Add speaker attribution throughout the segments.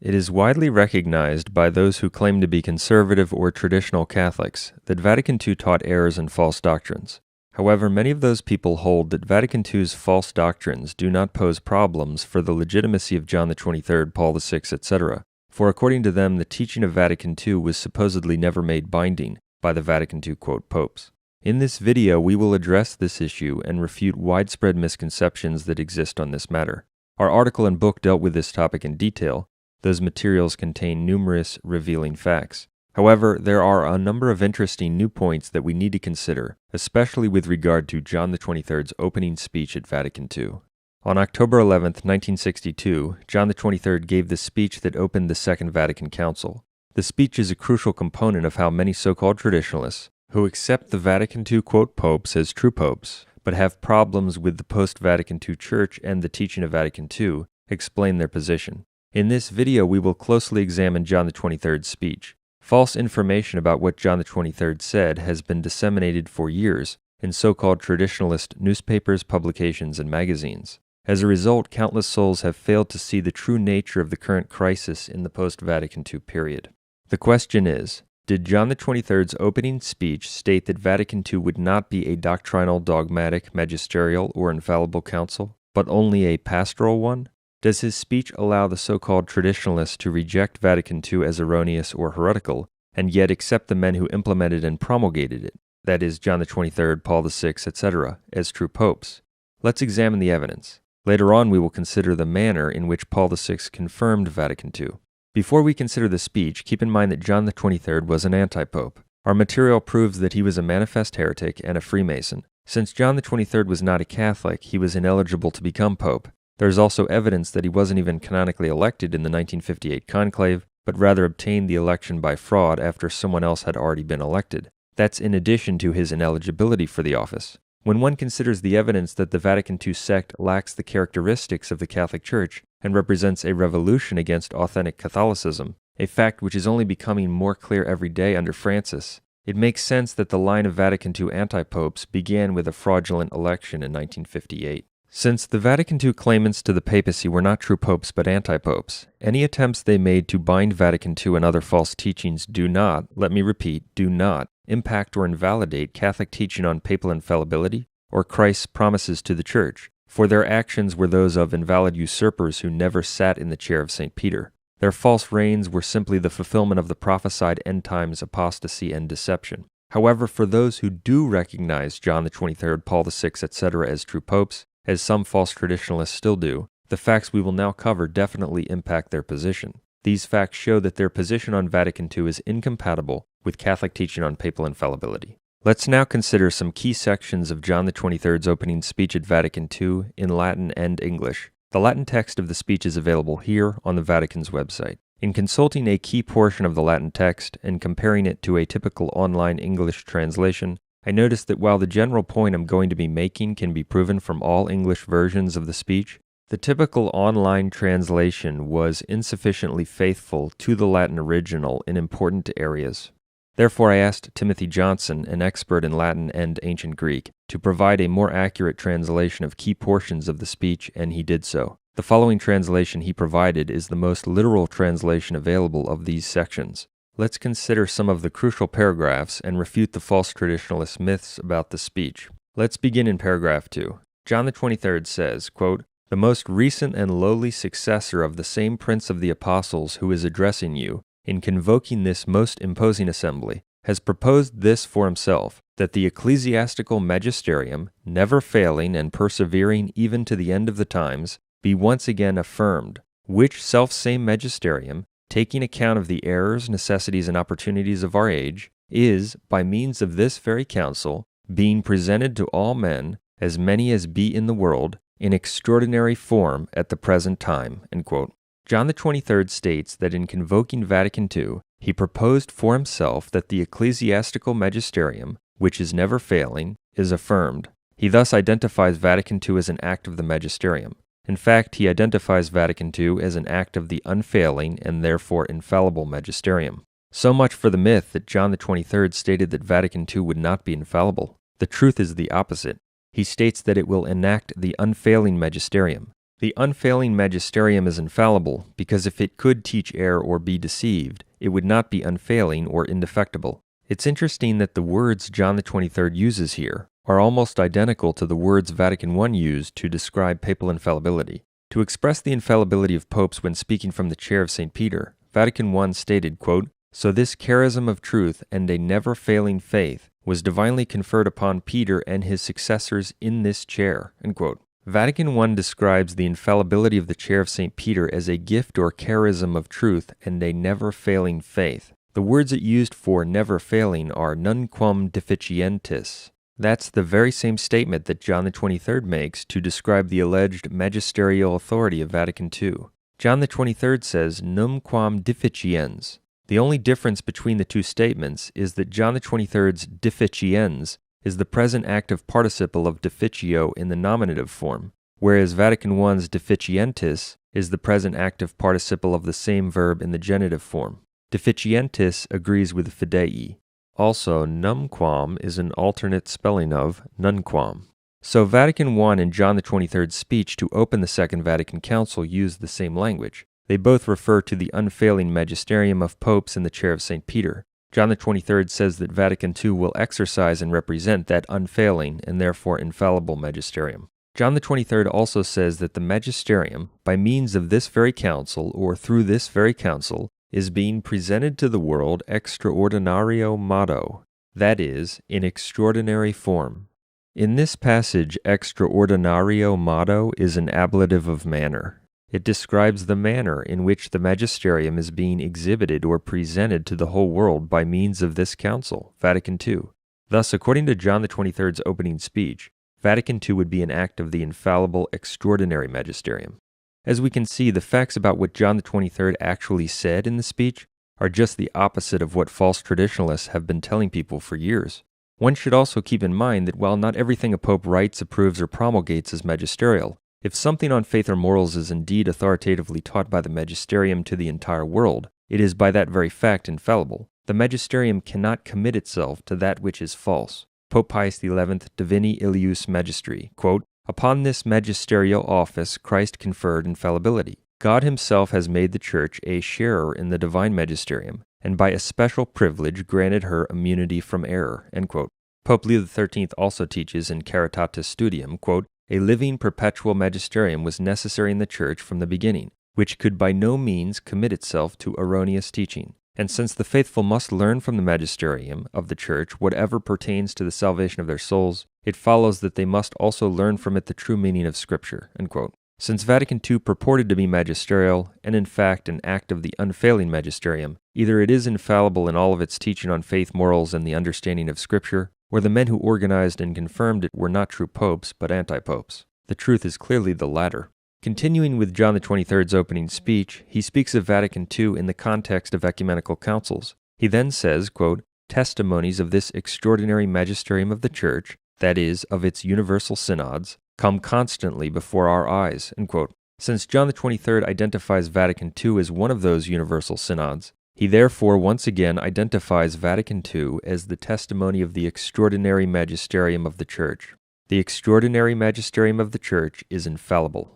Speaker 1: It is widely recognized by those who claim to be conservative or traditional Catholics that Vatican II taught errors and false doctrines. However, many of those people hold that Vatican II's false doctrines do not pose problems for the legitimacy of John XXIII, Paul VI, etc., for according to them, the teaching of Vatican II was supposedly never made binding by the Vatican II, quote, popes. In this video, we will address this issue and refute widespread misconceptions that exist on this matter. Our article and book dealt with this topic in detail. Those materials contain numerous revealing facts. However, there are a number of interesting new points that we need to consider, especially with regard to John XXIII's opening speech at Vatican II. On October 11, 1962, John XXIII gave the speech that opened the Second Vatican Council. The speech is a crucial component of how many so-called traditionalists, who accept the Vatican II, quote, popes as true popes, but have problems with the post-Vatican II Church and the teaching of Vatican II, explain their position. In this video, we will closely examine John XXIII's speech. False information about what John XXIII said has been disseminated for years in so-called traditionalist newspapers, publications, and magazines. As a result, countless souls have failed to see the true nature of the current crisis in the post-Vatican II period. The question is, did John XXIII's opening speech state that Vatican II would not be a doctrinal, dogmatic, magisterial, or infallible council, but only a pastoral one? Does his speech allow the so-called traditionalists to reject Vatican II as erroneous or heretical, and yet accept the men who implemented and promulgated it, that is, John XXIII, Paul VI, etc., as true popes? Let's examine the evidence. Later on, we will consider the manner in which Paul VI confirmed Vatican II. Before we consider the speech, keep in mind that John XXIII was an anti-pope. Our material proves that he was a manifest heretic and a Freemason. Since John XXIII was not a Catholic, he was ineligible to become pope. There is also evidence that he wasn't even canonically elected in the 1958 conclave, but rather obtained the election by fraud after someone else had already been elected. That's in addition to his ineligibility for the office. When one considers the evidence that the Vatican II sect lacks the characteristics of the Catholic Church and represents a revolution against authentic Catholicism, a fact which is only becoming more clear every day under Francis, it makes sense that the line of Vatican II anti-popes began with a fraudulent election in 1958. Since the Vatican II claimants to the papacy were not true popes but anti-popes, any attempts they made to bind Vatican II and other false teachings do not, let me repeat, do not, impact or invalidate Catholic teaching on papal infallibility or Christ's promises to the Church, for their actions were those of invalid usurpers who never sat in the chair of St. Peter. Their false reigns were simply the fulfillment of the prophesied end times apostasy and deception. However, for those who do recognize John XXIII, Paul VI, etc. as true popes, as some false traditionalists still do, the facts we will now cover definitely impact their position. These facts show that their position on Vatican II is incompatible with Catholic teaching on papal infallibility. Let's now consider some key sections of John XXIII's opening speech at Vatican II in Latin and English. The Latin text of the speech is available here on the Vatican's website. In consulting a key portion of the Latin text and comparing it to a typical online English translation, I noticed that while the general point I'm going to be making can be proven from all English versions of the speech, the typical online translation was insufficiently faithful to the Latin original in important areas. Therefore, I asked Timothy Johnson, an expert in Latin and Ancient Greek, to provide a more accurate translation of key portions of the speech, and he did so. The following translation he provided is the most literal translation available of these sections. Let's consider some of the crucial paragraphs and refute the false traditionalist myths about the speech. Let's begin in paragraph 2. John XXIII says, quote, "The most recent and lowly successor of the same Prince of the Apostles who is addressing you, in convoking this most imposing assembly, has proposed this for himself, that the ecclesiastical magisterium, never failing and persevering even to the end of the times, be once again affirmed, which selfsame magisterium, taking account of the errors, necessities, and opportunities of our age, is, by means of this very council, being presented to all men, as many as be in the world, in extraordinary form at the present time." End quote. John XXIII states that in convoking Vatican II, he proposed for himself that the ecclesiastical magisterium, which is never failing, is affirmed. He thus identifies Vatican II as an act of the magisterium. In fact, he identifies Vatican II as an act of the unfailing and therefore infallible magisterium. So much for the myth that John XXIII stated that Vatican II would not be infallible. The truth is the opposite. He states that it will enact the unfailing magisterium. The unfailing magisterium is infallible because if it could teach error or be deceived, it would not be unfailing or indefectible. It's interesting that the words John the 23rd uses here are almost identical to the words Vatican I used to describe papal infallibility. To express the infallibility of popes when speaking from the chair of St. Peter, Vatican I stated, quote, "So this charism of truth and a never-failing faith was divinely conferred upon Peter and his successors in this chair," end quote. Vatican I describes the infallibility of the chair of St. Peter as a gift or charism of truth and a never-failing faith. The words it used for never-failing are nunquam deficientis. That's the very same statement that John the 23rd makes to describe the alleged magisterial authority of Vatican II. John the 23rd says numquam deficiens. The only difference between the two statements is that John the 23rd's deficiens is the present active participle of deficio in the nominative form, whereas Vatican I's deficientis is the present active participle of the same verb in the genitive form. Deficientis agrees with fidei. Also, numquam is an alternate spelling of nunquam. So Vatican I and John the 23rd's speech to open the Second Vatican Council use the same language. They both refer to the unfailing magisterium of popes in the chair of St. Peter. John the 23rd says that Vatican II will exercise and represent that unfailing and therefore infallible magisterium. John the 23rd also says that the magisterium, by means of this very council or through this very council, is being presented to the world extraordinario modo, that is, in extraordinary form. In this passage, extraordinario modo is an ablative of manner. It describes the manner in which the magisterium is being exhibited or presented to the whole world by means of this council, Vatican II. Thus, according to John the 23rd's opening speech, Vatican II would be an act of the infallible extraordinary magisterium. As we can see, the facts about what John the 23rd actually said in the speech are just the opposite of what false traditionalists have been telling people for years. One should also keep in mind that while not everything a pope writes, approves, or promulgates is magisterial, if something on faith or morals is indeed authoritatively taught by the magisterium to the entire world, it is by that very fact infallible. The magisterium cannot commit itself to that which is false. Pope Pius XI, Divini Ilius Magistri, quote, "Upon this magisterial office Christ conferred infallibility. God himself has made the Church a sharer in the divine magisterium, and by a special privilege granted her immunity from error," end quote. Pope Leo XIII also teaches in Caritatis Studium, quote, "A living perpetual magisterium was necessary in the Church from the beginning, which could by no means commit itself to erroneous teaching. And since the faithful must learn from the magisterium of the Church whatever pertains to the salvation of their souls, it follows that they must also learn from it the true meaning of Scripture," end quote. Since Vatican II purported to be magisterial, and in fact an act of the unfailing magisterium, either it is infallible in all of its teaching on faith, morals, and the understanding of Scripture, or the men who organized and confirmed it were not true popes, but anti-popes. The truth is clearly the latter. Continuing with John the 23rd's opening speech, he speaks of Vatican II in the context of ecumenical councils. He then says, quote, "Testimonies of this extraordinary magisterium of the Church, that is, of its universal synods, come constantly before our eyes," end quote. Since John the 23rd identifies Vatican II as one of those universal synods, he therefore once again identifies Vatican II as the testimony of the extraordinary magisterium of the Church. The extraordinary magisterium of the Church is infallible.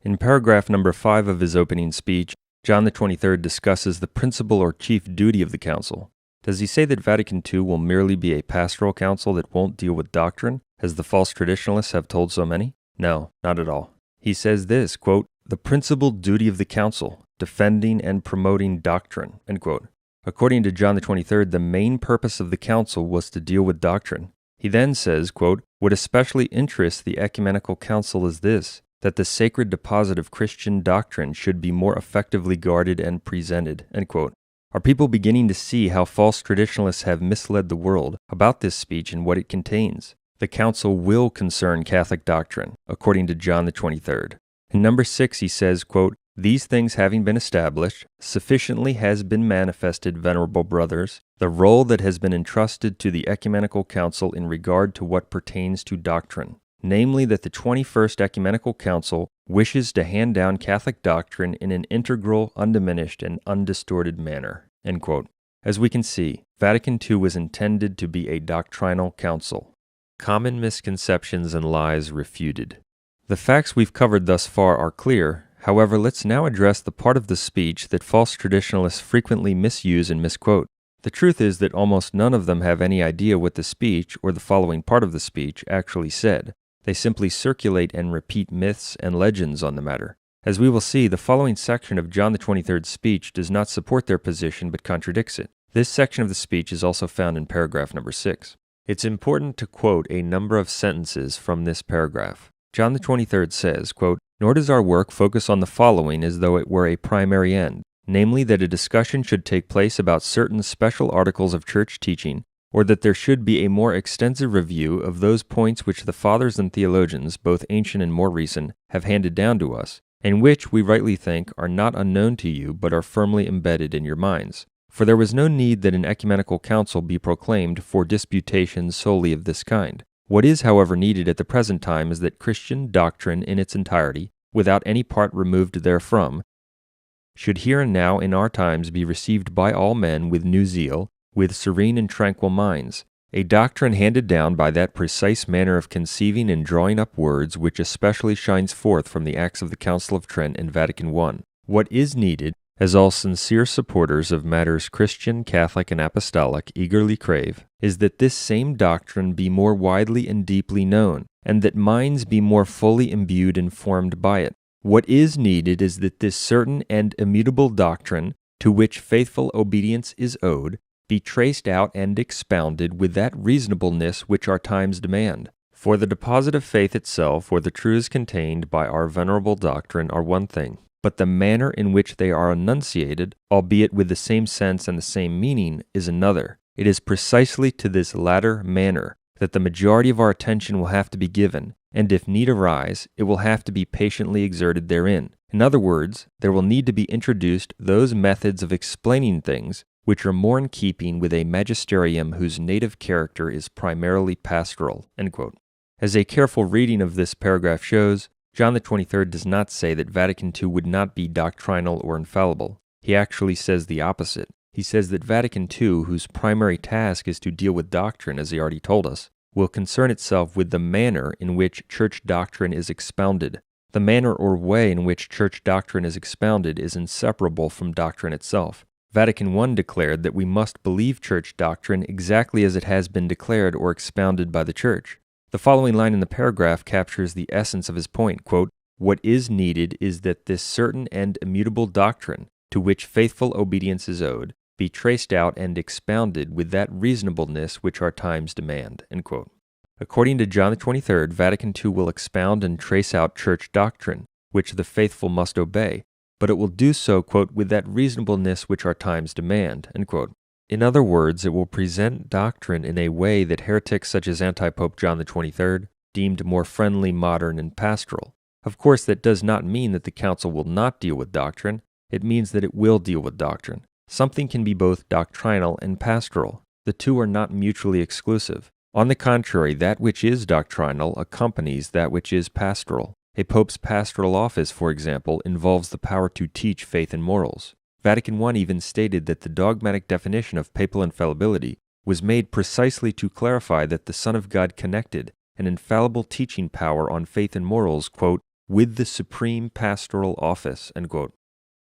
Speaker 1: In paragraph number 5 of his opening speech, John the 23rd discusses the principal or chief duty of the council. Does he say that Vatican II will merely be a pastoral council that won't deal with doctrine, as the false traditionalists have told so many? No, not at all. He says this, quote, "The principal duty of the council, defending and promoting doctrine," end quote. According to John the 23rd, the main purpose of the council was to deal with doctrine. He then says, quote, "What especially interests the ecumenical council is this, that the sacred deposit of Christian doctrine should be more effectively guarded and presented," end quote. Are people beginning to see how false traditionalists have misled the world about this speech and what it contains? The council will concern Catholic doctrine, according to John the 23rd. In number 6, he says, quote, "These things having been established, sufficiently has been manifested, venerable brothers, the role that has been entrusted to the ecumenical council in regard to what pertains to doctrine. Namely, that the 21st Ecumenical Council wishes to hand down Catholic doctrine in an integral, undiminished, and undistorted manner," end quote. As we can see, Vatican II was intended to be a doctrinal council. Common misconceptions and lies refuted. The facts we've covered thus far are clear. However, let's now address the part of the speech that false traditionalists frequently misuse and misquote. The truth is that almost none of them have any idea what the speech, or the following part of the speech, actually said. They simply circulate and repeat myths and legends on the matter. As we will see, the following section of John the 23rd's speech does not support their position but contradicts it. This section of the speech is also found in paragraph number 6. It's important to quote a number of sentences from this paragraph. John the 23rd says, quote, "Nor does our work focus on the following as though it were a primary end, namely that a discussion should take place about certain special articles of church teaching, or that there should be a more extensive review of those points which the fathers and theologians, both ancient and more recent, have handed down to us, and which, we rightly think, are not unknown to you, but are firmly embedded in your minds. For there was no need that an ecumenical council be proclaimed for disputations solely of this kind. What is, however, needed at the present time is that Christian doctrine in its entirety, without any part removed therefrom, should here and now in our times be received by all men with new zeal, with serene and tranquil minds, a doctrine handed down by that precise manner of conceiving and drawing up words which especially shines forth from the Acts of the Council of Trent and Vatican I. What is needed, as all sincere supporters of matters Christian, Catholic, and Apostolic eagerly crave, is that this same doctrine be more widely and deeply known, and that minds be more fully imbued and formed by it. What is needed is that this certain and immutable doctrine, to which faithful obedience is owed, be traced out and expounded with that reasonableness which our times demand. For the deposit of faith itself, or the truths contained by our venerable doctrine, are one thing, but the manner in which they are enunciated, albeit with the same sense and the same meaning, is another. It is precisely to this latter manner that the majority of our attention will have to be given, and if need arise, it will have to be patiently exerted therein. In other words, there will need to be introduced those methods of explaining things which are more in keeping with a magisterium whose native character is primarily pastoral." End quote. As a careful reading of this paragraph shows, John the 23rd does not say that Vatican II would not be doctrinal or infallible. He actually says the opposite. He says that Vatican II, whose primary task is to deal with doctrine, as he already told us, will concern itself with the manner in which church doctrine is expounded. The manner or way in which church doctrine is expounded is inseparable from doctrine itself. Vatican I declared that we must believe church doctrine exactly as it has been declared or expounded by the church. The following line in the paragraph captures the essence of his point, quote, "What is needed is that this certain and immutable doctrine, to which faithful obedience is owed, be traced out and expounded with that reasonableness which our times demand." End quote. According to John the 23rd, Vatican II will expound and trace out church doctrine, which the faithful must obey, but it will do so, quote, "with that reasonableness which our times demand." End quote. In other words, it will present doctrine in a way that heretics such as anti-Pope John the 23rd deemed more friendly, modern, and pastoral. Of course, that does not mean that the Council will not deal with doctrine. It means that it will deal with doctrine. Something can be both doctrinal and pastoral. The two are not mutually exclusive. On the contrary, that which is doctrinal accompanies that which is pastoral. A pope's pastoral office, for example, involves the power to teach faith and morals. Vatican I even stated that the dogmatic definition of papal infallibility was made precisely to clarify that the Son of God connected an infallible teaching power on faith and morals, quote, "with the supreme pastoral office." End quote.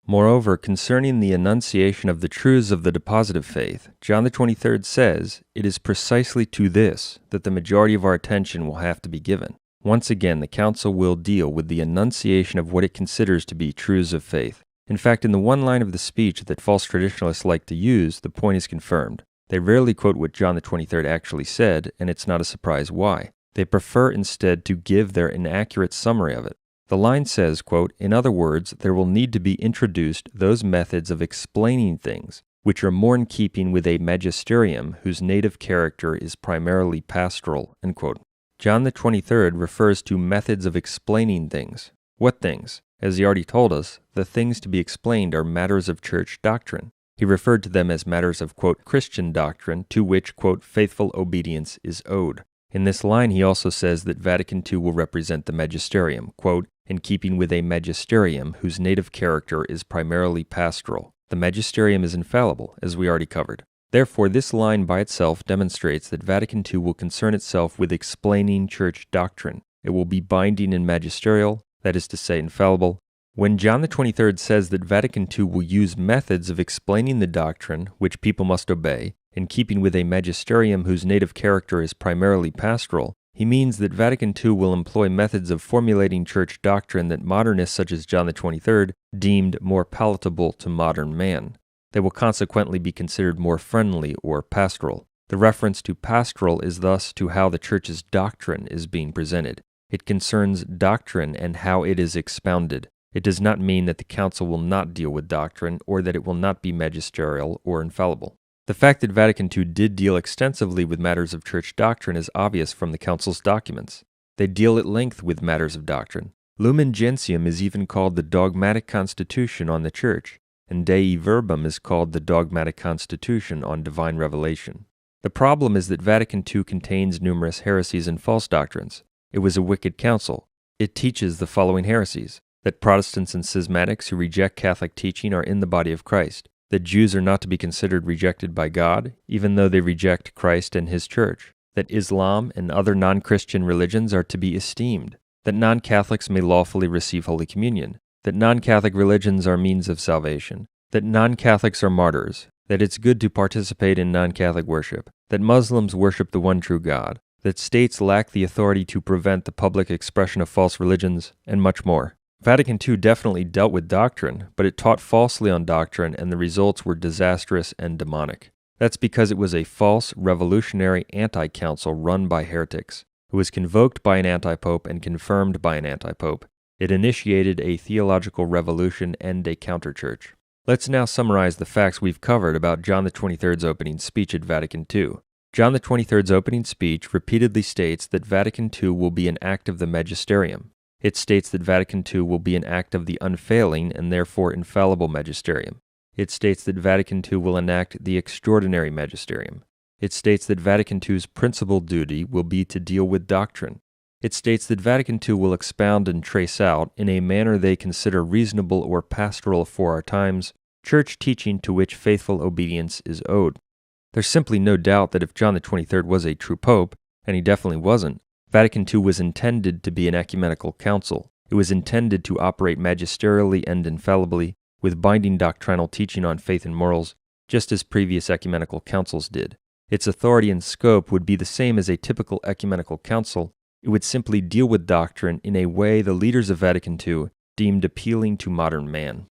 Speaker 1: Moreover, concerning the enunciation of the truths of the deposit of faith, John the 23rd says, "It is precisely to this that the majority of our attention will have to be given." Once again, the Council will deal with the enunciation of what it considers to be truths of faith. In fact, in the one line of the speech that false traditionalists like to use, the point is confirmed. They rarely quote what John the 23rd actually said, and it's not a surprise why. They prefer instead to give their inaccurate summary of it. The line says, quote, "In other words, there will need to be introduced those methods of explaining things which are more in keeping with a magisterium whose native character is primarily pastoral." End quote. John the 23rd refers to methods of explaining things. What things? As he already told us, the things to be explained are matters of church doctrine. He referred to them as matters of, quote, Christian doctrine to which, quote, faithful obedience is owed. In this line, he also says that Vatican II will represent the magisterium, quote, in keeping with a magisterium whose native character is primarily pastoral. The magisterium is infallible, as we already covered. Therefore, this line by itself demonstrates that Vatican II will concern itself with explaining church doctrine. It will be binding and magisterial, that is to say, infallible. When John the 23rd says that Vatican II will use methods of explaining the doctrine, which people must obey, in keeping with a magisterium whose native character is primarily pastoral, he means that Vatican II will employ methods of formulating church doctrine that modernists such as John the 23rd deemed more palatable to modern man. They will consequently be considered more friendly or pastoral. The reference to pastoral is thus to how the church's doctrine is being presented. It concerns doctrine and how it is expounded. It does not mean that the council will not deal with doctrine or that it will not be magisterial or infallible. The fact that Vatican II did deal extensively with matters of church doctrine is obvious from the council's documents. They deal at length with matters of doctrine. Lumen Gentium is even called the dogmatic constitution on the church, and Dei Verbum is called the dogmatic constitution on divine revelation. The problem is that Vatican II contains numerous heresies and false doctrines. It was a wicked council. It teaches the following heresies: that Protestants and schismatics who reject Catholic teaching are in the body of Christ, that Jews are not to be considered rejected by God, even though they reject Christ and His Church, that Islam and other non-Christian religions are to be esteemed, that non-Catholics may lawfully receive Holy Communion, that non-Catholic religions are means of salvation, that non-Catholics are martyrs, that it's good to participate in non-Catholic worship, that Muslims worship the one true God, that states lack the authority to prevent the public expression of false religions, and much more. Vatican II definitely dealt with doctrine, but it taught falsely on doctrine, and the results were disastrous and demonic. That's because it was a false, revolutionary anti-council run by heretics, who was convoked by an anti-pope and confirmed by an anti-pope. It initiated a theological revolution and a counter-church. Let's now summarize the facts we've covered about John the 23rd's opening speech at Vatican II. John the 23rd's opening speech repeatedly states that Vatican II will be an act of the magisterium. It states that Vatican II will be an act of the unfailing and therefore infallible magisterium. It states that Vatican II will enact the extraordinary magisterium. It states that Vatican II's principal duty will be to deal with doctrine. It states that Vatican II will expound and trace out, in a manner they consider reasonable or pastoral for our times, church teaching to which faithful obedience is owed. There's simply no doubt that if John the 23rd was a true pope, and he definitely wasn't, Vatican II was intended to be an ecumenical council. It was intended to operate magisterially and infallibly, with binding doctrinal teaching on faith and morals, just as previous ecumenical councils did. Its authority and scope would be the same as a typical ecumenical council. It would simply deal with doctrine in a way the leaders of Vatican II deemed appealing to modern man.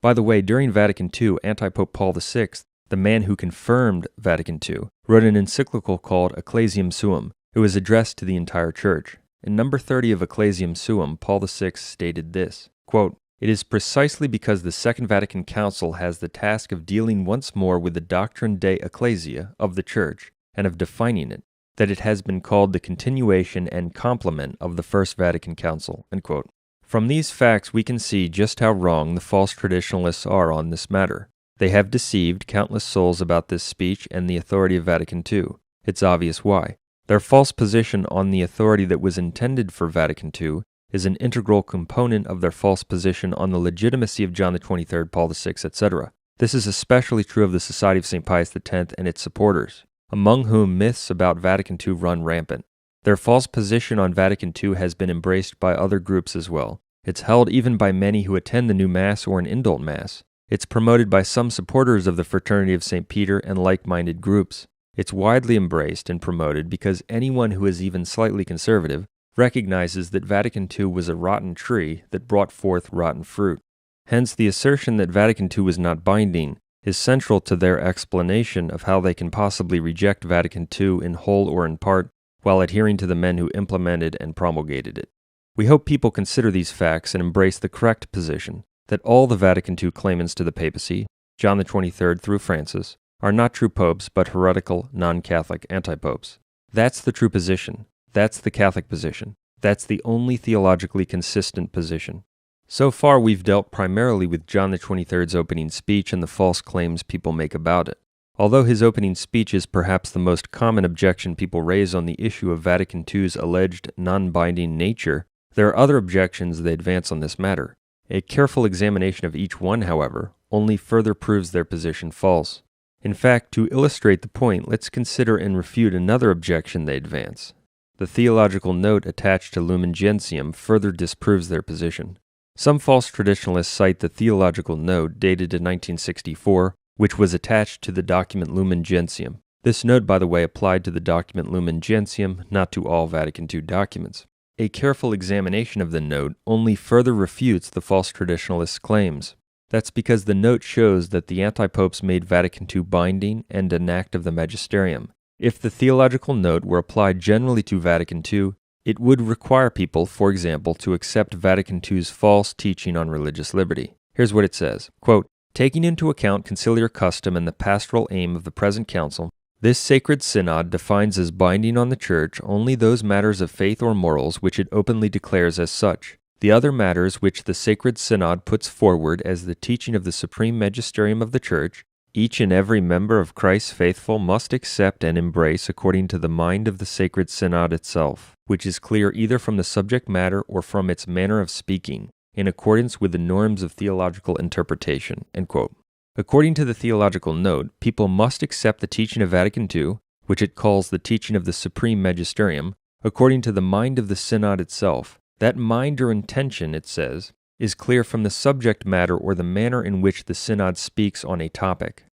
Speaker 1: By the way, during Vatican II, Anti-Pope Paul VI, the man who confirmed Vatican II, wrote an encyclical called Ecclesiam Suum. It was addressed to the entire church. In number 30 of Ecclesiam Suum, Paul VI stated this, quote, "It is precisely because the Second Vatican Council has the task of dealing once more with the doctrine de ecclesia of the Church and of defining it, that it has been called the continuation and complement of the First Vatican Council." End quote. From these facts, we can see just how wrong the false traditionalists are on this matter. They have deceived countless souls about this speech and the authority of Vatican II. It's obvious why. Their false position on the authority that was intended for Vatican II is an integral component of their false position on the legitimacy of John the 23rd, Paul VI, etc. This is especially true of the Society of St. Pius X and its supporters, among whom myths about Vatican II run rampant. Their false position on Vatican II has been embraced by other groups as well. It's held even by many who attend the new Mass or an indult Mass. It's promoted by some supporters of the Fraternity of St. Peter and like-minded groups. It's widely embraced and promoted because anyone who is even slightly conservative recognizes that Vatican II was a rotten tree that brought forth rotten fruit. Hence, the assertion that Vatican II was not binding is central to their explanation of how they can possibly reject Vatican II in whole or in part while adhering to the men who implemented and promulgated it. We hope people consider these facts and embrace the correct position that all the Vatican II claimants to the papacy, John the 23rd through Francis, are not true popes but heretical, non-Catholic anti-popes. That's the true position. That's the Catholic position. That's the only theologically consistent position. So far, we've dealt primarily with John the 23rd's opening speech and the false claims people make about it. Although his opening speech is perhaps the most common objection people raise on the issue of Vatican II's alleged non-binding nature, there are other objections they advance on this matter. A careful examination of each one, however, only further proves their position false. In fact, to illustrate the point, let's consider and refute another objection they advance. The theological note attached to Lumen Gentium further disproves their position. Some false traditionalists cite the theological note dated in 1964, which was attached to the document Lumen Gentium. This note, by the way, applied to the document Lumen Gentium, not to all Vatican II documents. A careful examination of the note only further refutes the false traditionalists' claims. That's because the note shows that the anti-popes made Vatican II binding and an act of the magisterium. If the theological note were applied generally to Vatican II, it would require people, for example, to accept Vatican II's false teaching on religious liberty. Here's what it says, quote, "Taking into account conciliar custom and the pastoral aim of the present council, this sacred synod defines as binding on the Church only those matters of faith or morals which it openly declares as such. The other matters which the sacred synod puts forward as the teaching of the supreme magisterium of the Church, each and every member of Christ's faithful must accept and embrace according to the mind of the sacred synod itself, which is clear either from the subject matter or from its manner of speaking, in accordance with the norms of theological interpretation." End quote. According to the theological note, people must accept the teaching of Vatican II, which it calls the teaching of the supreme magisterium, according to the mind of the synod itself. That mind or intention, it says, is clear from the subject matter or the manner in which the synod speaks on a topic.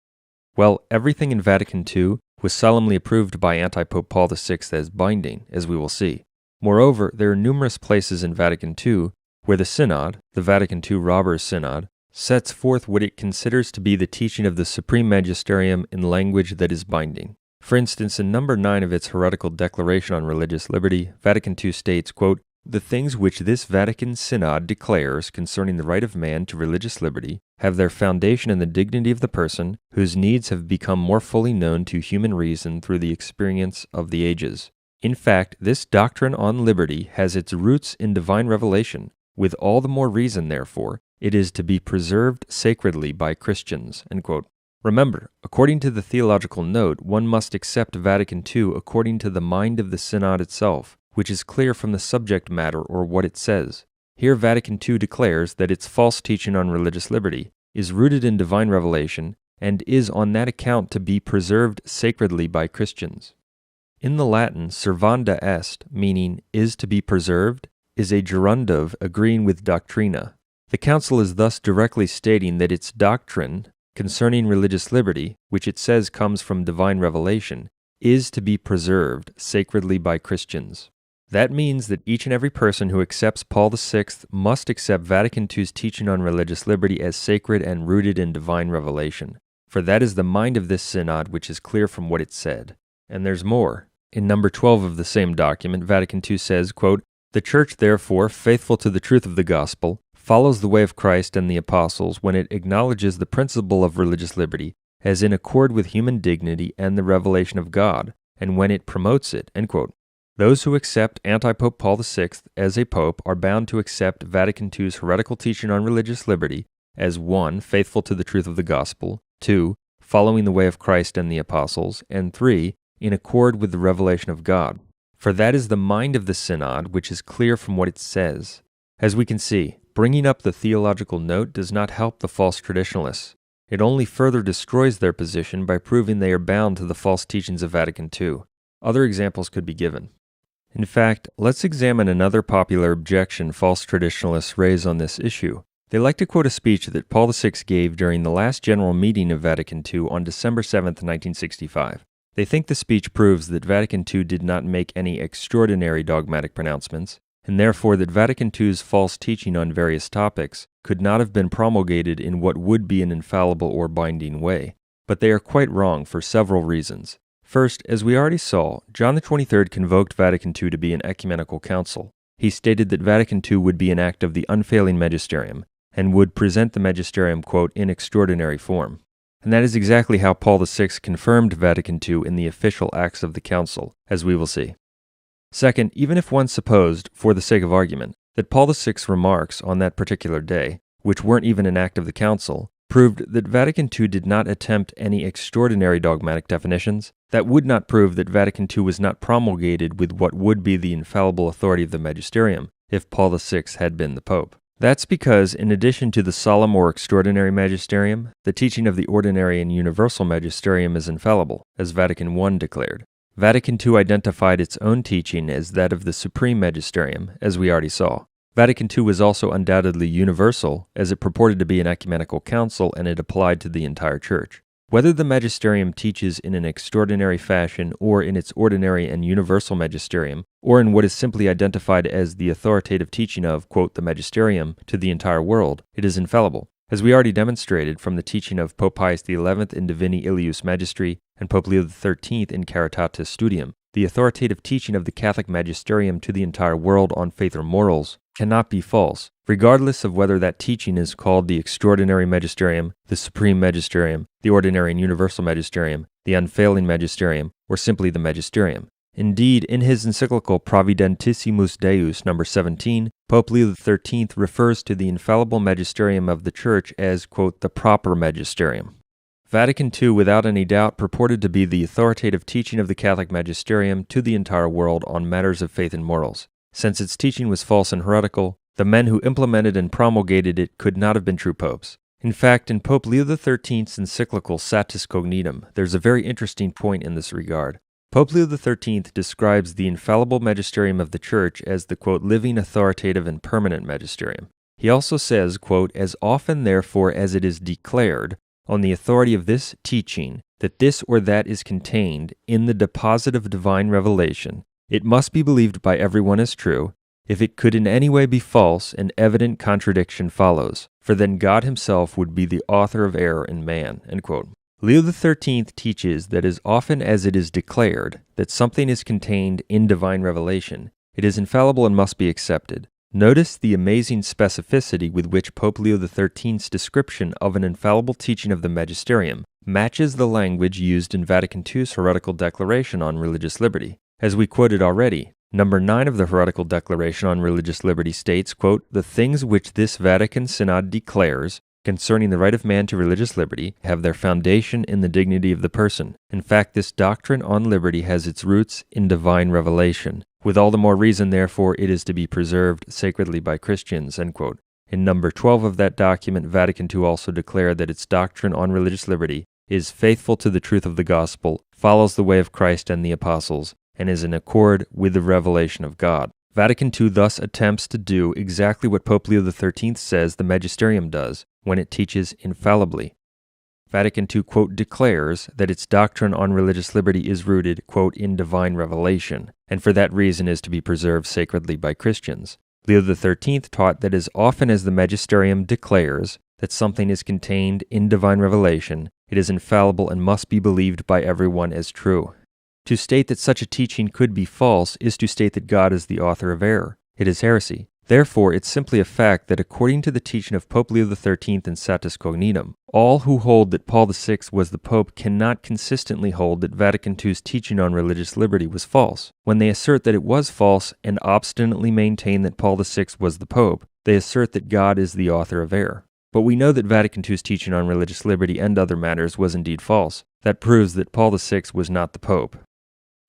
Speaker 1: Well, everything in Vatican II was solemnly approved by anti-Pope Paul VI as binding, as we will see. Moreover, there are numerous places in Vatican II where the synod, the Vatican II Robbers Synod, sets forth what it considers to be the teaching of the supreme magisterium in language that is binding. For instance, in number 9 of its heretical Declaration on Religious Liberty, Vatican II states, quote, "The things which this Vatican Synod declares concerning the right of man to religious liberty have their foundation in the dignity of the person, whose needs have become more fully known to human reason through the experience of the ages. In fact, this doctrine on liberty has its roots in divine revelation. With all the more reason, therefore, it is to be preserved sacredly by Christians." End quote. Remember, according to the theological note, one must accept Vatican II according to the mind of the synod itself, which is clear from the subject matter or what it says. Here Vatican II declares that its false teaching on religious liberty is rooted in divine revelation and is on that account to be preserved sacredly by Christians. In the Latin, servanda est, meaning is to be preserved, is a gerundive agreeing with doctrina. The Council is thus directly stating that its doctrine concerning religious liberty, which it says comes from divine revelation, is to be preserved sacredly by Christians. That means that each and every person who accepts Paul VI must accept Vatican II's teaching on religious liberty as sacred and rooted in divine revelation, for that is the mind of this synod which is clear from what it said. And there's more. In number 12 of the same document, Vatican II says, quote, "The Church, therefore, faithful to the truth of the gospel, follows the way of Christ and the apostles when it acknowledges the principle of religious liberty as in accord with human dignity and the revelation of God, and when it promotes it." End quote. Those who accept anti-Pope Paul VI as a pope are bound to accept Vatican II's heretical teaching on religious liberty as 1. Faithful to the truth of the gospel, 2. Following the way of Christ and the apostles, and 3. In accord with the revelation of God. For that is the mind of the synod which is clear from what it says. As we can see, bringing up the theological note does not help the false traditionalists. It only further destroys their position by proving they are bound to the false teachings of Vatican II. Other examples could be given. In fact, let's examine another popular objection false traditionalists raise on this issue. They like to quote a speech that Paul VI gave during the last general meeting of Vatican II on December 7, 1965. They think the speech proves that Vatican II did not make any extraordinary dogmatic pronouncements, and therefore that Vatican II's false teaching on various topics could not have been promulgated in what would be an infallible or binding way. But they are quite wrong for several reasons. First, as we already saw, John XXIII convoked Vatican II to be an ecumenical council. He stated that Vatican II would be an act of the unfailing magisterium, and would present the magisterium, quote, in extraordinary form. And that is exactly how Paul VI confirmed Vatican II in the official acts of the council, as we will see. Second, even if one supposed, for the sake of argument, that Paul VI's remarks on that particular day, which weren't even an act of the council, proved that Vatican II did not attempt any extraordinary dogmatic definitions, that would not prove that Vatican II was not promulgated with what would be the infallible authority of the magisterium if Paul VI had been the Pope. That's because, in addition to the solemn or extraordinary magisterium, the teaching of the ordinary and universal magisterium is infallible, as Vatican I declared. Vatican II identified its own teaching as that of the Supreme Magisterium, as we already saw. Vatican II was also undoubtedly universal, as it purported to be an ecumenical council and it applied to the entire Church. Whether the magisterium teaches in an extraordinary fashion or in its ordinary and universal magisterium, or in what is simply identified as the authoritative teaching of, quote, the magisterium to the entire world, it is infallible. As we already demonstrated from the teaching of Pope Pius XI in Divini Illius Magistri and Pope Leo XIII in Caritatis Studium, the authoritative teaching of the Catholic magisterium to the entire world on faith or morals cannot be false, regardless of whether that teaching is called the extraordinary magisterium, the supreme magisterium, the ordinary and universal magisterium, the unfailing magisterium, or simply the magisterium. Indeed, in his encyclical Providentissimus Deus No. 17, Pope Leo XIII refers to the infallible magisterium of the Church as, quote, the proper magisterium. Vatican II, without any doubt, purported to be the authoritative teaching of the Catholic magisterium to the entire world on matters of faith and morals. Since its teaching was false and heretical, the men who implemented and promulgated it could not have been true popes. In fact, in Pope Leo XIII's encyclical Satis Cognitum, there's a very interesting point in this regard. Pope Leo XIII describes the infallible magisterium of the Church as the, quote, living, authoritative, and permanent magisterium. He also says, quote, as often therefore as it is declared, on the authority of this teaching, that this or that is contained in the deposit of divine revelation, it must be believed by everyone as true. If it could in any way be false, an evident contradiction follows, for then God himself would be the author of error in man. End quote. Leo XIII teaches that as often as it is declared that something is contained in divine revelation, it is infallible and must be accepted. Notice the amazing specificity with which Pope Leo XIII's description of an infallible teaching of the magisterium matches the language used in Vatican II's heretical declaration on religious liberty. As we quoted already, number 9 of the heretical declaration on religious liberty states, quote, the things which this Vatican Synod declares concerning the right of man to religious liberty have their foundation in the dignity of the person. In fact, this doctrine on liberty has its roots in divine revelation. With all the more reason, therefore, it is to be preserved sacredly by Christians. End quote. In number 12 of that document, Vatican II also declared that its doctrine on religious liberty is faithful to the truth of the gospel, follows the way of Christ and the apostles, and is in accord with the revelation of God. Vatican II thus attempts to do exactly what Pope Leo XIII says the magisterium does when it teaches infallibly. Vatican II, quote, declares that its doctrine on religious liberty is rooted, quote, in divine revelation, and for that reason is to be preserved sacredly by Christians. Leo XIII taught that as often as the magisterium declares that something is contained in divine revelation, it is infallible and must be believed by everyone as true. To state that such a teaching could be false is to state that God is the author of error. It is heresy. Therefore, it's simply a fact that according to the teaching of Pope Leo XIII in Satis Cognitum, all who hold that Paul VI was the Pope cannot consistently hold that Vatican II's teaching on religious liberty was false. When they assert that it was false and obstinately maintain that Paul VI was the Pope, they assert that God is the author of error. But we know that Vatican II's teaching on religious liberty and other matters was indeed false. That proves that Paul VI was not the Pope.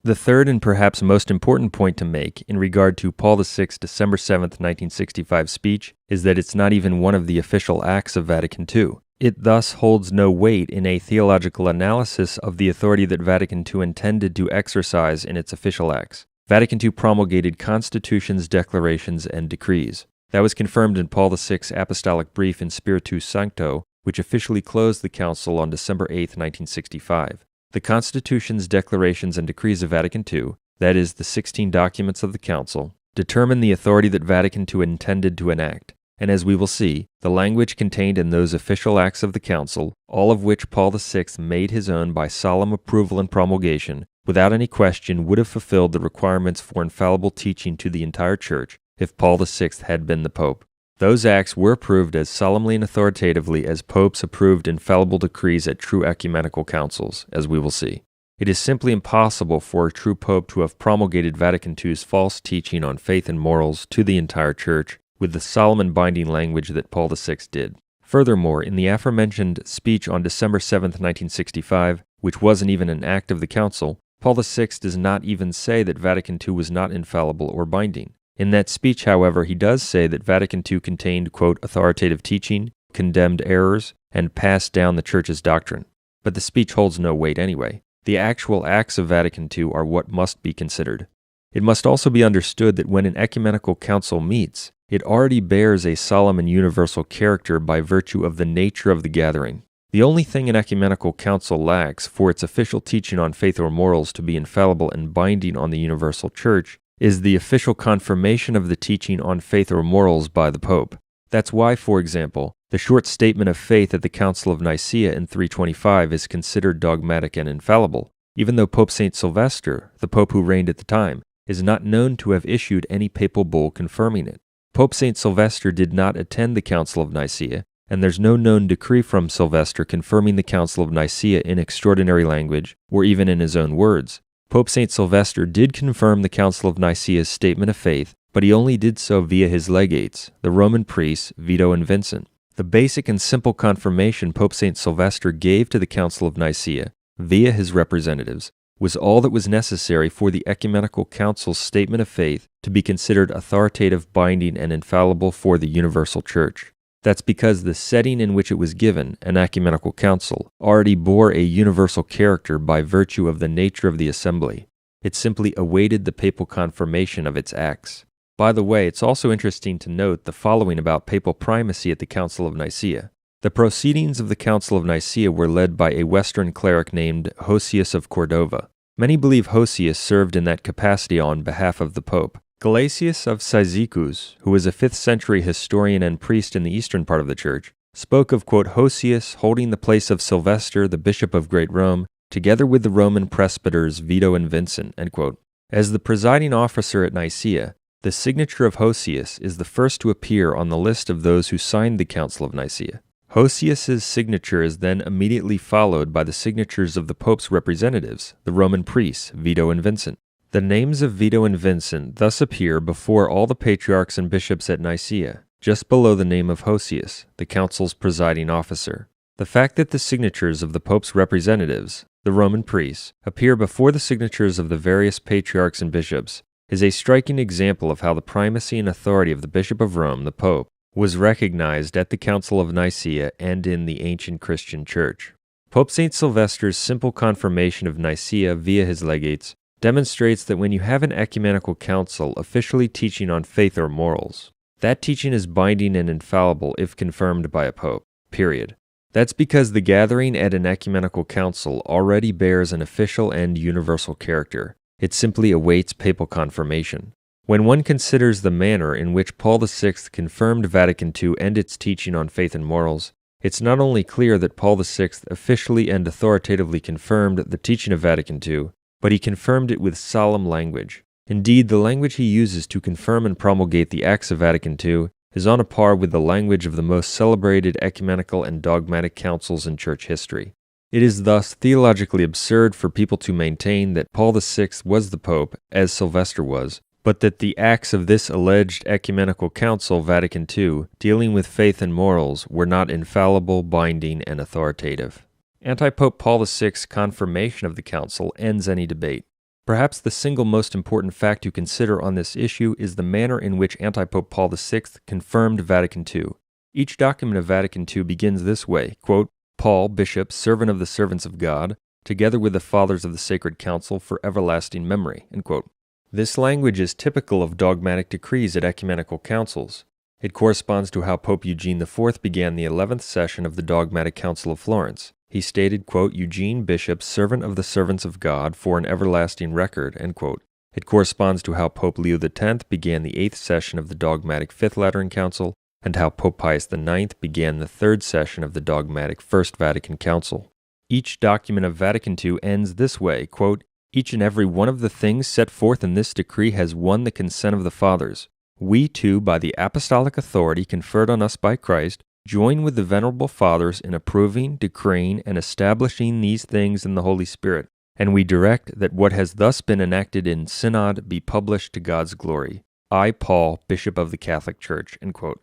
Speaker 1: The third and perhaps most important point to make in regard to Paul VI's December 7, 1965 speech is that it's not even one of the official acts of Vatican II. It thus holds no weight in a theological analysis of the authority that Vatican II intended to exercise in its official acts. Vatican II promulgated constitutions, declarations, and decrees. That was confirmed in Paul VI's apostolic brief in Spiritu Sancto, which officially closed the council on December 8, 1965. The constitutions, declarations, and decrees of Vatican II, that is, the 16 documents of the Council, determine the authority that Vatican II intended to enact, and as we will see, the language contained in those official acts of the Council, all of which Paul VI made his own by solemn approval and promulgation, without any question would have fulfilled the requirements for infallible teaching to the entire Church if Paul VI had been the Pope. Those acts were approved as solemnly and authoritatively as popes approved infallible decrees at true ecumenical councils, as we will see. It is simply impossible for a true pope to have promulgated Vatican II's false teaching on faith and morals to the entire Church with the solemn and binding language that Paul VI did. Furthermore, in the aforementioned speech on December 7, 1965, which wasn't even an act of the Council, Paul VI does not even say that Vatican II was not infallible or binding. In that speech, however, he does say that Vatican II contained, quote, authoritative teaching, condemned errors, and passed down the Church's doctrine. But the speech holds no weight anyway. The actual acts of Vatican II are what must be considered. It must also be understood that when an ecumenical council meets, it already bears a solemn and universal character by virtue of the nature of the gathering. The only thing an ecumenical council lacks for its official teaching on faith or morals to be infallible and binding on the universal church is the official confirmation of the teaching on faith or morals by the Pope. That's why, for example, the short statement of faith at the Council of Nicaea in 325 is considered dogmatic and infallible, even though Pope St. Sylvester, the pope who reigned at the time, is not known to have issued any papal bull confirming it. Pope St. Sylvester did not attend the Council of Nicaea, and there's no known decree from Sylvester confirming the Council of Nicaea in extraordinary language, or even in his own words. Pope St. Sylvester did confirm the Council of Nicaea's statement of faith, but he only did so via his legates, the Roman priests Vito and Vincent. The basic and simple confirmation Pope St. Sylvester gave to the Council of Nicaea, via his representatives, was all that was necessary for the Ecumenical Council's statement of faith to be considered authoritative, binding, and infallible for the universal church. That's because the setting in which it was given, an ecumenical council, already bore a universal character by virtue of the nature of the assembly. It simply awaited the papal confirmation of its acts. By the way, it's also interesting to note the following about papal primacy at the Council of Nicaea. The proceedings of the Council of Nicaea were led by a Western cleric named Hosius of Cordova. Many believe Hosius served in that capacity on behalf of the Pope. Gelasius of Cyzicus, who was a 5th century historian and priest in the eastern part of the Church, spoke of, quote, Hosius holding the place of Sylvester, the Bishop of Great Rome, together with the Roman presbyters Vito and Vincent, end quote. As the presiding officer at Nicaea, the signature of Hosius is the first to appear on the list of those who signed the Council of Nicaea. Hosius's signature is then immediately followed by the signatures of the Pope's representatives, the Roman priests, Vito and Vincent. The names of Vito and Vincent thus appear before all the patriarchs and bishops at Nicaea, just below the name of Hosius, the council's presiding officer. The fact that the signatures of the Pope's representatives, the Roman priests, appear before the signatures of the various patriarchs and bishops is a striking example of how the primacy and authority of the Bishop of Rome, the Pope, was recognized at the Council of Nicaea and in the ancient Christian Church. Pope St. Sylvester's simple confirmation of Nicaea via his legates demonstrates that when you have an ecumenical council officially teaching on faith or morals, that teaching is binding and infallible if confirmed by a pope, period. That's because the gathering at an ecumenical council already bears an official and universal character. It simply awaits papal confirmation. When one considers the manner in which Paul VI confirmed Vatican II and its teaching on faith and morals, it's not only clear that Paul VI officially and authoritatively confirmed the teaching of Vatican II, but he confirmed it with solemn language. Indeed, the language he uses to confirm and promulgate the acts of Vatican II is on a par with the language of the most celebrated ecumenical and dogmatic councils in church history. It is thus theologically absurd for people to maintain that Paul VI was the Pope, as Sylvester was, but that the acts of this alleged ecumenical council, Vatican II, dealing with faith and morals, were not infallible, binding, and authoritative. Anti-Pope Paul VI's confirmation of the council ends any debate. Perhaps the single most important fact to consider on this issue is the manner in which Anti-Pope Paul VI confirmed Vatican II. Each document of Vatican II begins this way, quote, Paul, Bishop, servant of the servants of God, together with the fathers of the Sacred Council for everlasting memory, end quote. This language is typical of dogmatic decrees at ecumenical councils. It corresponds to how Pope Eugene IV began the 11th session of the Dogmatic Council of Florence. He stated, quote, Eugene, Bishop, servant of the servants of God, for an everlasting record, end quote. It corresponds to how Pope Leo X began the 8th session of the Dogmatic Fifth Lateran Council, and how Pope Pius IX began the 3rd session of the Dogmatic First Vatican Council. Each document of Vatican II ends this way, quote, each and every one of the things set forth in this decree has won the consent of the Fathers. We too, by the apostolic authority conferred on us by Christ, join with the venerable Fathers in approving, decreeing, and establishing these things in the Holy Spirit, and we direct that what has thus been enacted in Synod be published to God's glory. I, Paul, Bishop of the Catholic Church, end quote.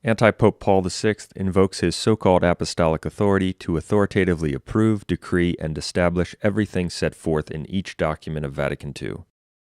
Speaker 1: Anti-Pope Paul VI invokes his so-called apostolic authority to authoritatively approve, decree, and establish everything set forth in each document of Vatican II.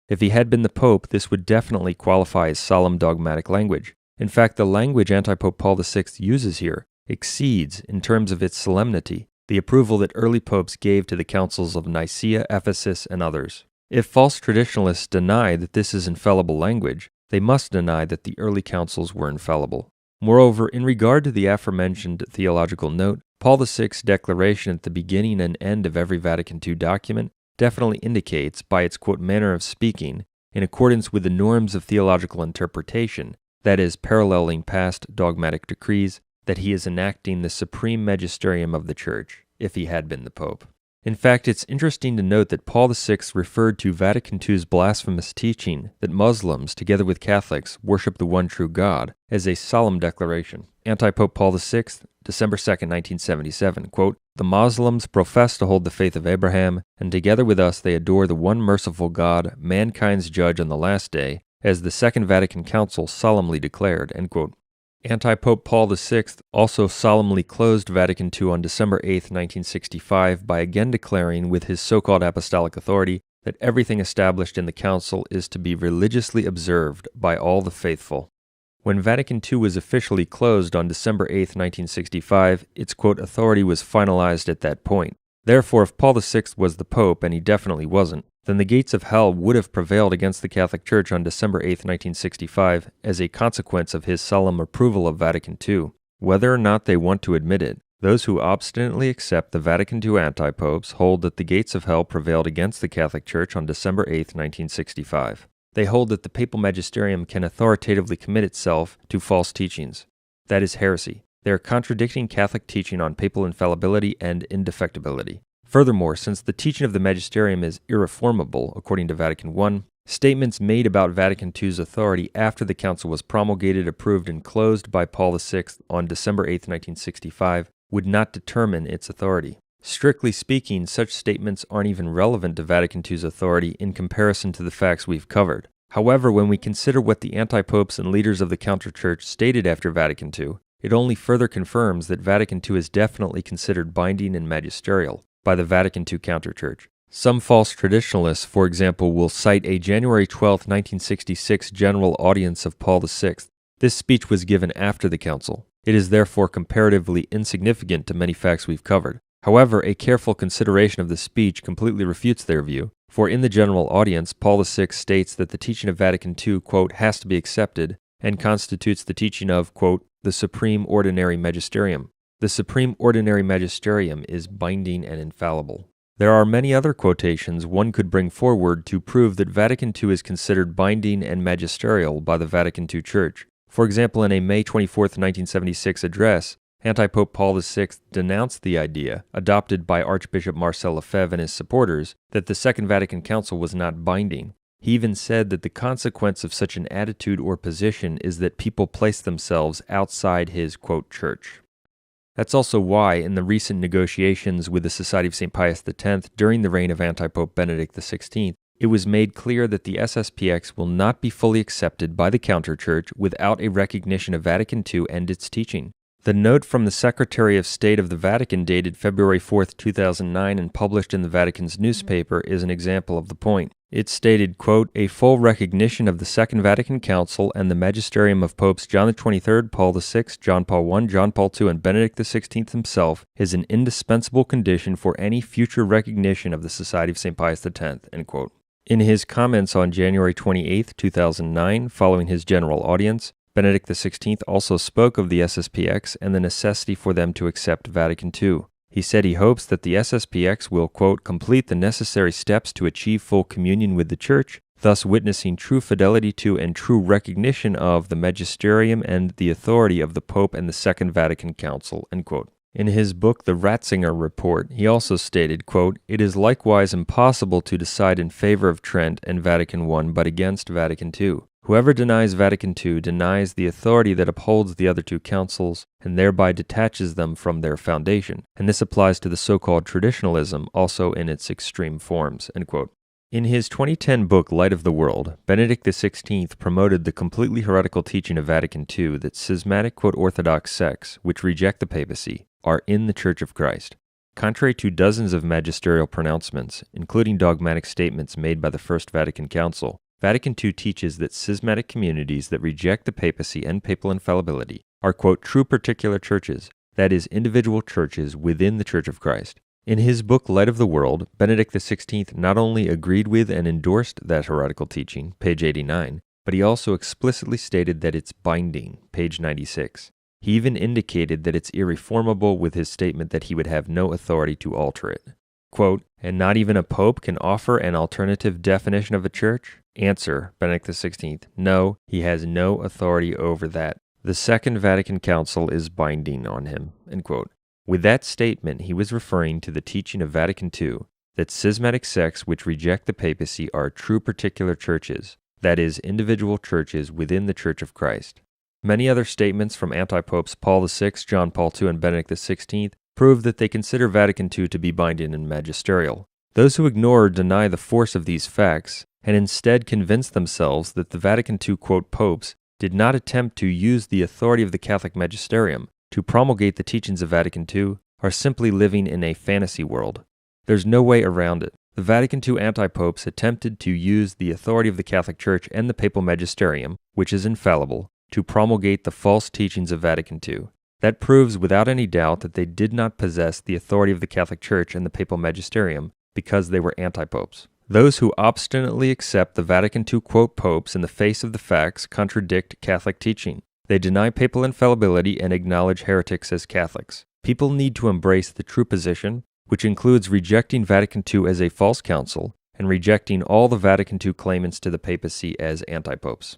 Speaker 1: If he had been the Pope, this would definitely qualify as solemn dogmatic language. In fact, the language Anti-Pope Paul VI uses here exceeds, in terms of its solemnity, the approval that early popes gave to the councils of Nicaea, Ephesus, and others. If false traditionalists deny that this is infallible language, they must deny that the early councils were infallible. Moreover, in regard to the aforementioned theological note, Paul VI's declaration at the beginning and end of every Vatican II document definitely indicates, by its quote, manner of speaking, in accordance with the norms of theological interpretation, that is, paralleling past dogmatic decrees, that he is enacting the supreme magisterium of the Church, if he had been the Pope. In fact, it's interesting to note that Paul VI referred to Vatican II's blasphemous teaching that Muslims, together with Catholics, worship the one true God, as a solemn declaration. Anti-Pope Paul VI, December 2, 1977, quote, "The Muslims profess to hold the faith of Abraham, and together with us they adore the one merciful God, mankind's judge on the last day, as the Second Vatican Council solemnly declared," end quote. Anti-Pope Paul VI also solemnly closed Vatican II on December 8, 1965, by again declaring with his so-called apostolic authority that everything established in the Council is to be religiously observed by all the faithful. When Vatican II was officially closed on December 8, 1965, its quote authority was finalized at that point. Therefore, if Paul VI was the Pope, and he definitely wasn't, then the gates of hell would have prevailed against the Catholic Church on December 8, 1965, as a consequence of his solemn approval of Vatican II. Whether or not they want to admit it, those who obstinately accept the Vatican II anti-popes hold that the gates of hell prevailed against the Catholic Church on December 8, 1965. They hold that the papal magisterium can authoritatively commit itself to false teachings. That is heresy. They are contradicting Catholic teaching on papal infallibility and indefectibility. Furthermore, since the teaching of the magisterium is irreformable, according to Vatican I, statements made about Vatican II's authority after the council was promulgated, approved, and closed by Paul VI on December 8, 1965, would not determine its authority. Strictly speaking, such statements aren't even relevant to Vatican II's authority in comparison to the facts we've covered. However, when we consider what the anti-popes and leaders of the counter-church stated after Vatican II, it only further confirms that Vatican II is definitely considered binding and magisterial by the Vatican II counter-church. Some false traditionalists, for example, will cite a January 12, 1966 general audience of Paul VI. This speech was given after the council. It is therefore comparatively insignificant to many facts we've covered. However, a careful consideration of the speech completely refutes their view, for in the general audience, Paul VI states that the teaching of Vatican II, quote, has to be accepted, and constitutes the teaching of, quote, the supreme ordinary magisterium. The supreme ordinary magisterium is binding and infallible. There are many other quotations one could bring forward to prove that Vatican II is considered binding and magisterial by the Vatican II Church. For example, in a May 24, 1976 address, Anti-Pope Paul VI denounced the idea, adopted by Archbishop Marcel Lefebvre and his supporters, that the Second Vatican Council was not binding. He even said that the consequence of such an attitude or position is that people place themselves outside his, quote, church. That's also why, in the recent negotiations with the Society of St. Pius X during the reign of Anti-Pope Benedict XVI, it was made clear that the SSPX will not be fully accepted by the counter-church without a recognition of Vatican II and its teaching. The note from the Secretary of State of the Vatican dated February 4, 2009 and published in the Vatican's newspaper is an example of the point. It stated, quote, a full recognition of the Second Vatican Council and the magisterium of Popes John XXIII, Paul VI, John Paul I, John Paul II, and Benedict XVI himself is an indispensable condition for any future recognition of the Society of St. Pius X, end quote. In his comments on January 28, 2009, following his general audience, Benedict XVI also spoke of the SSPX and the necessity for them to accept Vatican II. He said he hopes that the SSPX will, quote, complete the necessary steps to achieve full communion with the Church, thus witnessing true fidelity to and true recognition of the magisterium and the authority of the Pope and the Second Vatican Council, end quote. In his book, The Ratzinger Report, he also stated, quote, it is likewise impossible to decide in favor of Trent and Vatican I but against Vatican II. Whoever denies Vatican II denies the authority that upholds the other two councils and thereby detaches them from their foundation, and this applies to the so-called traditionalism also in its extreme forms, end quote. In his 2010 book Light of the World, Benedict XVI promoted the completely heretical teaching of Vatican II that schismatic, quote, Orthodox sects, which reject the papacy, are in the Church of Christ. Contrary to dozens of magisterial pronouncements, including dogmatic statements made by the First Vatican Council, Vatican II teaches that schismatic communities that reject the papacy and papal infallibility are, quote, true particular churches, that is, individual churches within the Church of Christ. In his book Light of the World, Benedict XVI not only agreed with and endorsed that heretical teaching, page 89, but he also explicitly stated that it's binding, page 96. He even indicated that it's irreformable with his statement that he would have no authority to alter it. Quote, "And not even a pope can offer an alternative definition of a church?" Answer, Benedict XVI, no, he has no authority over that. The Second Vatican Council is binding on him, end quote. With that statement, he was referring to the teaching of Vatican II that schismatic sects which reject the papacy are true particular churches, that is, individual churches within the Church of Christ. Many other statements from anti-popes Paul VI, John Paul II, and Benedict XVI prove that they consider Vatican II to be binding and magisterial. Those who ignore or deny the force of these facts, and instead convince themselves that the Vatican II, quote, popes did not attempt to use the authority of the Catholic magisterium to promulgate the teachings of Vatican II, are simply living in a fantasy world. There's no way around it. The Vatican II anti-popes attempted to use the authority of the Catholic Church and the papal magisterium, which is infallible, to promulgate the false teachings of Vatican II. That proves without any doubt that they did not possess the authority of the Catholic Church and the papal magisterium because they were anti-popes. Those who obstinately accept the Vatican II, quote, popes in the face of the facts contradict Catholic teaching. They deny papal infallibility and acknowledge heretics as Catholics. People need to embrace the true position, which includes rejecting Vatican II as a false council and rejecting all the Vatican II claimants to the papacy as anti-popes.